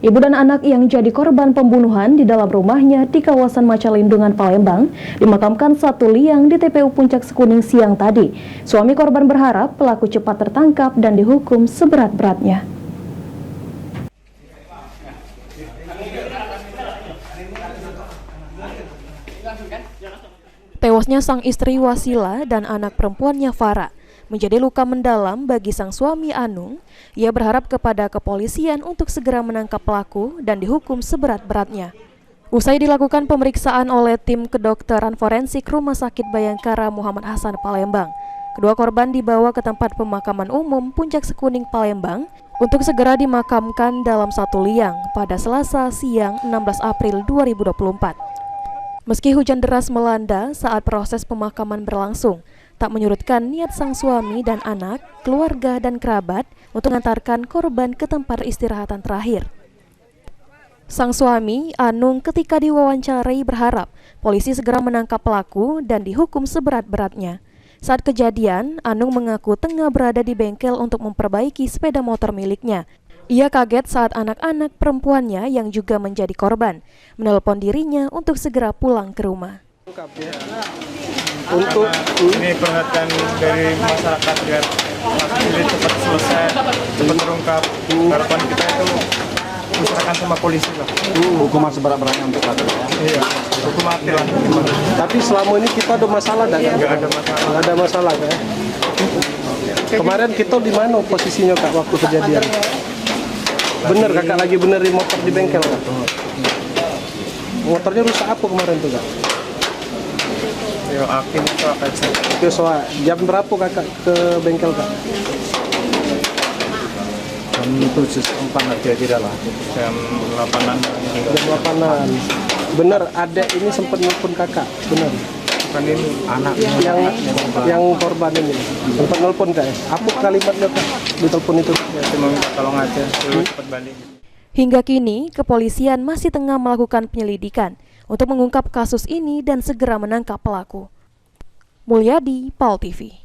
Ibu dan anak yang jadi korban pembunuhan di dalam rumahnya di kawasan Macalindungan, Palembang dimakamkan satu liang di TPU Puncak Sekuning siang tadi. Suami korban berharap pelaku cepat tertangkap dan dihukum seberat-beratnya. Tewasnya sang istri Wasila dan anak perempuannya Farah menjadi luka mendalam bagi sang suami Anung. Ia berharap kepada kepolisian untuk segera menangkap pelaku dan dihukum seberat-beratnya. Usai dilakukan pemeriksaan oleh tim kedokteran forensik Rumah Sakit Bayangkara Muhammad Hasan Palembang, kedua korban dibawa ke tempat pemakaman umum Puncak Sekuning Palembang untuk segera dimakamkan dalam satu liang pada Selasa siang 16 April 2024. Meski hujan deras melanda saat proses pemakaman berlangsung, tak menyurutkan niat sang suami dan anak, keluarga dan kerabat untuk mengantarkan korban ke tempat istirahatan terakhir. Sang suami, Anung, ketika diwawancarai berharap polisi segera menangkap pelaku dan dihukum seberat-beratnya. Saat kejadian, Anung mengaku tengah berada di bengkel untuk memperbaiki sepeda motor miliknya. Ia kaget saat anak-anak perempuannya yang juga menjadi korban menelpon dirinya untuk segera pulang ke rumah. Untuk ini perhatian dari masyarakat biar ini cepat selesai, cepat terungkap. Harapan kita itu diserahkan sama polisi lah. Hukuman seberat-beratnya untuk pelaku. Iya, hukum mati lah. Tapi selama ini kita ada masalah dah kan? Nggak ada masalah. Nggak ada masalah kan? Kemarin kita di mana posisinya kak waktu kejadian? Bener kakak lagi benerin motor di bengkel kak? Motornya rusak apa kemarin tuh kak? Yo, akhirnya itu akan Oke, soal jam berapa kakak ke bengkel kak? jam 7.04 nanti aja lah. Jam 8-an. Jam 8-an. Bener, adek ini sempat nelfon kakak, bener? Kan ini anak Yang korban ini sempat nelfon kak ya? Apa kalimatnya kak di telepon itu? ya, cuma minta tolong aja, cepat balik. Hingga kini, kepolisian masih tengah melakukan penyelidikan untuk mengungkap kasus ini dan segera menangkap pelaku. Mulyadi, PAL TV.